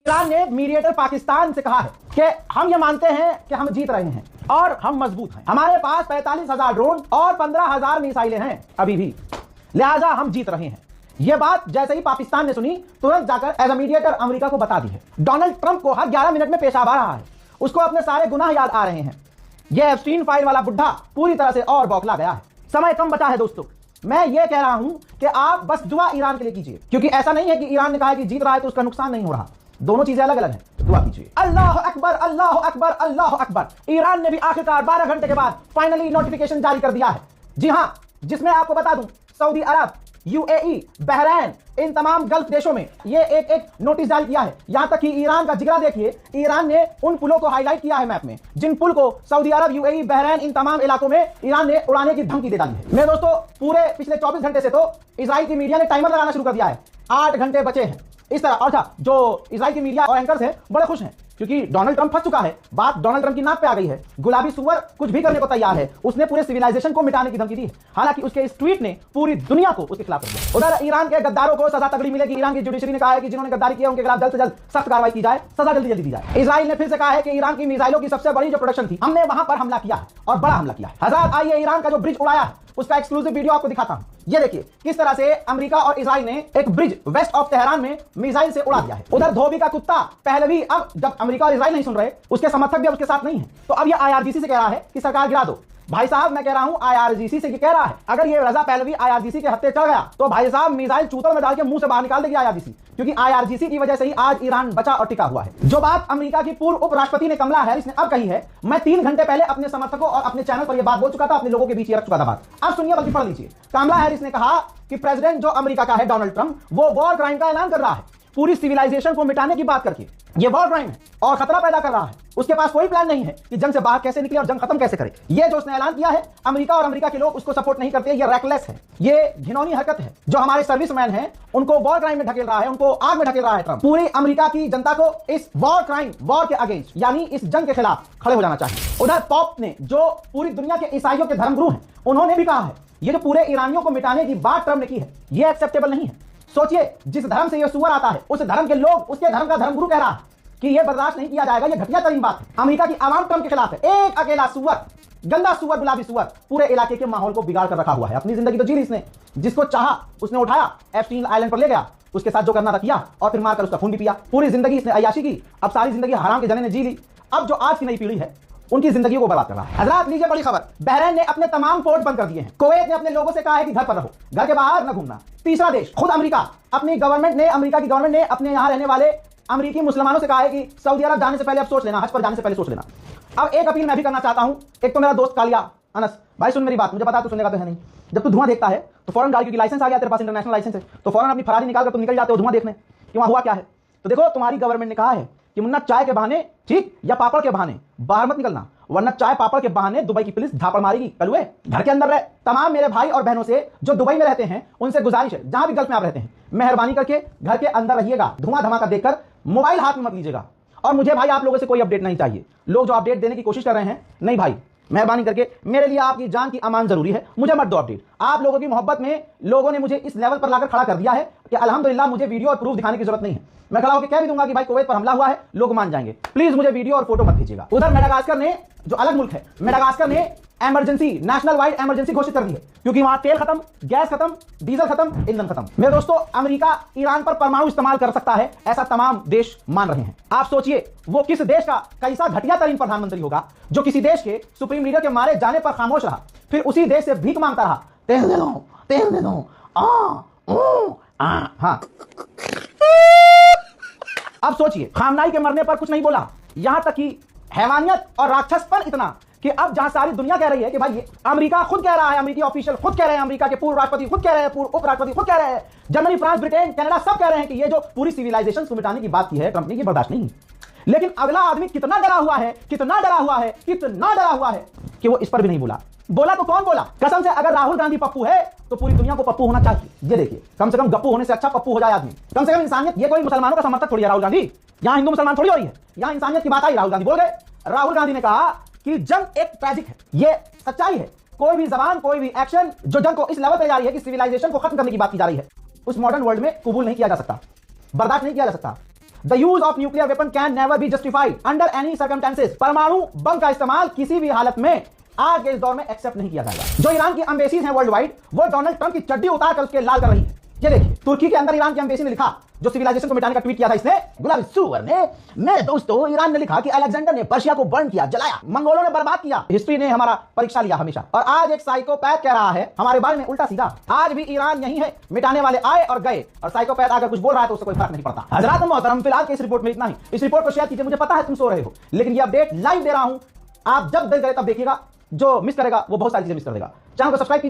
Iran ने mediator Pakistan से कहा है कि हम ये मानते हैं कि हम जीत रहे हैं और हम मजबूत हैं। हमारे पास 45,000 ड्रोन और 15,000 मिसाइलें हैं अभी भी, लिहाजा हम जीत रहे हैं। यह बात जैसे ही पाकिस्तान ने सुनी, तुरंत जाकर एज अ मीडिएटर अमेरिका को बता दी है। डोनाल्ड ट्रंप को हर 11 मिनट में पेशाब आ रहा है, उसको अपने सारे गुनाह याद आ रहे हैं। यह एप्स्टीन फाइल वाला बुढ़ा पूरी तरह से और बौखला गया है। समय कम बचा है दोस्तों, मैं ये कह रहा हूं कि आप बस दुआ ईरान के लिए कीजिए, क्योंकि ऐसा नहीं है कि ईरान ने कहा कि जीत रहा है तो उसका नुकसान नहीं हो रहा। दोनों चीजें अलग अलग हैं। दुआ कीजिए। अल्लाह अकबर, अल्लाह अकबर, अल्लाह अकबर। ईरान ने भी आखिरकार 12 घंटे के बाद फाइनली नोटिफिकेशन जारी कर दिया है। जी हां, जिसमें आपको बता दूं, सऊदी अरब, यूएई, बहरैन, इन तमाम गल्फ देशों में ये एक नोटिस जारी किया है। यहां तक कि ईरान का जिगरा देखिए, ईरान ने उन पुलों को हाईलाइट किया है मैप में, जिन पुल को सऊदी अरब, यूएई, बहरैन, इन तमाम इलाकों में ईरान ने उड़ाने की धमकी दे डाली है। मेरे दोस्तों, पूरे पिछले 24 घंटे से तो इजराइल की मीडिया ने टाइमर लगाना शुरू कर दिया है। 8 घंटे बचे हैं इस तरह। और जो इजराइल की मीडिया और एंकर्स हैं बड़े खुश हैं, क्योंकि डोनाल्ड ट्रंप फंस चुका है। बात डोनाल्ड ट्रंप की नाक पे आ गई है। गुलाबी सुअर कुछ भी करने को तैयार है। उसने पूरे सिविलाइजेशन को मिटाने की धमकी दी है। हालांकि उसके इस ट्वीट ने पूरी दुनिया को उसके खिलाफ कर दिया। उधर ईरान के गद्दारों को सजा तगड़ी मिलेगी। ईरान की जुडिशरी ने कहा है कि जिन्होंने गद्दारी किया उनके खिलाफ जल्द से जल्द सख्त कार्रवाई की जाए, सजा जल्दी जल्दी दी जाए। इजराइल ने फिर से कहा है कि ईरान की मिसाइलों की सबसे बड़ी जो प्रोडक्शन थी, हमने वहां पर हमला किया है और बड़ा हमला किया है। हज़रात, आइए ईरान का जो ब्रिज उड़ाया है उसका एक्सक्लूसिव वीडियो आपको दिखाता हूं। ये देखिए किस तरह से अमेरिका और इजराइल ने एक ब्रिज वेस्ट ऑफ तेहरान में मिसाइल से उड़ा दिया है। उधर धोबी का कुत्ता पहलवी, अब जब अमेरिका और इजराइल नहीं सुन रहे, उसके समर्थक भी उसके साथ नहीं है, तो अब ये आईआरजीसी से कह रहा है कि सरकार गिरा दो। भाई साहब, मैं कह रहा हूं आईआरजीसी से ये कह रहा है, अगर ये रजा पहलवी आईआरजीसी के हत्थे चढ़ गया तो भाई साहब मिसाइल चूतर में डाल के मुंह से बाहर निकाल देगी आईआरजीसी, क्योंकि आईआरजीसी की वजह से ही आज ईरान बचा और टिका हुआ है। जो बात अमेरिका की पूर्व उपराष्ट्रपति ने कमला हैरिस ने अब कही है, मैं 3 घंटे पहले अपने समर्थकों और अपने चैनल पर यह बात बोल चुका था, अपने लोगों के बीच रख चुका था बात। अब सुनिए, बल्कि पढ़ लीजिए। कमला हैरिस ने कहा कि प्रेसिडेंट जो अमेरिका का है डोनाल्ड ट्रंप, वो वॉर क्राइम का ऐलान कर रहा है, पूरी सिविलाइजेशन को मिटाने की बात करके। ये वॉर क्राइम है और खतरा पैदा कर रहा है। उसके पास कोई प्लान नहीं है कि जंग से बाहर कैसे निकले और जंग खत्म कैसे करे। ये जो उसने ऐलान किया है, अमेरिका और अमेरिका के लोग उसको सपोर्ट नहीं करते। ये रैकलेस है, ये घिनौनी हरकत है। जो हमारे सर्विसमैन हैं उनको वॉर क्राइम में ढकेल रहा है, उनको आग में ढकेल रहा है ट्रंप। पूरी अमेरिका की जनता को इस वॉर क्राइम, वॉर के अगेंस्ट, यानी इस जंग के खिलाफ खड़े हो जाना चाहिए। उधर पॉप ने, जो पूरी दुनिया के ईसाइयों के धर्मगुरु हैं, उन्होंने भी कहा है ये जो पूरे ईरानियों को मिटाने की बात ट्रंप ने की है, ये एक्सेप्टेबल नहीं है। सोचिए, जिस धर्म से यह सुअर आता है, उस धर्म के लोग उसके धर्म का धर्मगुरु कह रहा है कि यह बर्दाश्त नहीं किया जाएगा। यह घटिया तरीन बात है। अमेरिका की आवाम ट्रंप के खिलाफ है। एक अकेला सुअर, गंदा सुअर, गुलाबी सुअर पूरे इलाके के माहौल को बिगाड़ कर रखा हुआ है। अपनी जिंदगी तो जी ली इसने, जिसको चाहा उसने उठाया, एप्स्टीन आइलैंड पर ले गया, उसके साथ जो करना था किया और फिर मारकर उसका खून भी पिया। पूरी जिंदगी इसने अय्याशी की। अब सारी जिंदगी हराम के जने ने जी ली। अब जो आज की नई पीढ़ी है उनकी जिंदगी को बर्बाद कर रहा है। हजरात, लीजिए बड़ी खबर, बहरीन ने अपने तमाम पोर्ट बंद कर दिए हैं। कुवैत ने अपने लोगों से कहा है कि घर पर रहो, घर के बाहर न घूमना। तीसरा देश, खुद अमेरिका, अपनी गवर्नमेंट ने, अमेरिका की गवर्नमेंट ने अपने यहां रहने वाले अमेरिकी मुसलमानों से कहा है कि सऊदी अरब जाने से पहले अब सोच लेना, हज पर जाने से पहले सोच लेना। अब एक अपील मैं भी करना चाहता हूं। एक तो मेरा दोस्त कालिया अनस भाई, सुन मेरी बात, मुझे पता है तू सुनने का तो है नहीं। जब तू धुआं देखता है तो फौरन गाड़ी, क्योंकि लाइसेंस आ गया तेरे पास, इंटरनेशनल लाइसेंस है, तो फौरन अपनी फरारी निकाल कर तुम निकल जाते हो धुआं देखने कि वहां हुआ क्या है। तो देखो, तुम्हारी गवर्नमेंट ने कहा है कि मुन्ना चाय के बहाने, ठीक, या पापड़ के बहाने बाहर मत निकलना, वरना चाय पापड़ के बहाने दुबई की पुलिस झापड़ मारेगी। कलुए, घर के अंदर रहे। तमाम मेरे भाई और बहनों से जो दुबई में रहते हैं उनसे गुजारिश है, जहां भी गल्फ में आप रहते हैं, मेहरबानी करके घर के अंदर रहिएगा। धुआं धमाका देखकर मोबाइल हाथ में मत लीजिएगा। और मुझे भाई आप लोगों से कोई अपडेट नहीं चाहिए। लोग जो अपडेट देने की कोशिश कर रहे हैं, नहीं भाई, मेहरबानी करके, मेरे लिए आपकी जान की अमान जरूरी है, मुझे मत दो अपडेट। आप लोगों की मोहब्बत में लोगों ने मुझे इस लेवल पर लाकर खड़ा कर दिया है कि अल्हम्दुलिल्लाह मुझे वीडियो और प्रूफ दिखाने की जरूरत नहीं है। मैं खड़ा होकर कह भी दूंगा कि भाई कुवैत पर हमला हुआ है, लोग मान जाएंगे। प्लीज मुझे वीडियो और फोटो मत भेजिएगा। उधर मेडागास्कर ने, जो अलग मुल्क है, मेडागास्कर ने इमरजेंसी, नेशनल वाइड इमरजेंसी घोषित कर दी है, क्योंकि वहां तेल खत्म, गैस खत्म, डीजल खत्म, ईंधन खत्म। मेरे दोस्तों, अमेरिका ईरान पर परमाणु इस्तेमाल कर सकता है, ऐसा तमाम देश मान रहे हैं। आप सोचिए, वो किस देश का कैसा घटिया तरीन प्रधानमंत्री होगा जो किसी देश के सुप्रीम लीडर के मारे जाने पर खामोश रहा, फिर उसी देश से भीख मांगता रहा, तेल दे दो, तेल दे दो। हाँ, अब सोचिए, खामनाई के मरने पर कुछ नहीं बोला, यहां तक कि हैवानियत और राक्षसपन इतना कि अब जहां सारी दुनिया कह रही है कि भाई ये अमेरिका खुद कह रहा है, अमेरिकी ऑफिशियल खुद कह रहे हैं, अमेरिका के पूर्व राष्ट्रपति खुद कह रहे हैं, पूर्व उपराष्ट्रपति खुद कह रहे हैं, जर्मनी, फ्रांस, ब्रिटेन, कनाडा सब कह रहे हैं कि ये जो पूरी सिविलाइजेशन को मिटाने की बात की है ट्रंप ने, ये बर्दाश्त नहीं। लेकिन अगला आदमी कितना डरा हुआ है, कितना डरा हुआ है, कितना डरा हुआ है कि वो इस पर भी नहीं बोला। बोला तो कौन बोला? कसम से, अगर राहुल गांधी पप्पू है तो पूरी दुनिया को पप्पू होना चाहिए। ये देखिए, कम से कम गप्पू होने से अच्छा पप्पू हो जाए आदमी, कम से कम इंसानियत। ये कोई मुसलमानों का समर्थक थोड़ी है राहुल गांधी, यहां हिंदू मुसलमान थोड़ी हो रही है, यहां इंसानियत की बात आई, राहुल गांधी बोल गए। राहुल गांधी ने कहा कि जंग एक ट्रैजिक है, ये सच्चाई है। कोई भी जबान, कोई भी एक्शन जो जंग को इस लेवल पर जा रही है कि सिविलाइजेशन को खत्म करने की बात की जा रही है, उस मॉडर्न वर्ल्ड में कबूल नहीं किया जा सकता, बर्दाश्त नहीं किया जा सकता। The use of nuclear weapon can never be justified under any circumstances. परमाणु बम का इस्तेमाल किसी भी हालत में आज के इस दौर में एक्सेप्ट नहीं किया जाएगा। जो ईरान की एम्बेसीज हैं वर्ल्ड वाइड, वो डोनाल्ड ट्रंप की चड्डी उतार कर उसके लाल कर रही है। ये देखिए, तुर्की के अंदर ईरान की एम्बेसी ने लिखा, जो सिविलाइजेशन को मिटाने का ट्वीट किया था इसने, गुलाबी सुअर ने। मेरे दोस्तों, ईरान ने लिखा कि अलेक्जेंडर ने पर्शिया को बर्न किया, जलाया, मंगोलों ने बर्बाद किया। हिस्ट्री ने हमारा परीक्षा लिया हमेशा। और आज एक साइकोपैथ कह रहा है हमारे बारे में उल्टा सीधा। आज भी ईरान यही है, मिटाने वाले आए और गए, और साइकोपैथ अगर कुछ बोल रहा है तो उससे कोई फर्क नहीं पड़ता। हजरात मोहतरम, फिलहाल के इस रिपोर्ट में इतना ही। इस रिपोर्ट को शेयर कीजिए, मुझे पता है तुम सो रहे हो, लेकिन ये अपडेट लाइव दे रहा हूं। आप जब दिल करे तब देखिएगा, जो मिस करेगा वो बहुत सारी चीजें मिस कर देगा। चैनल को सब्सक्राइब कीजिए।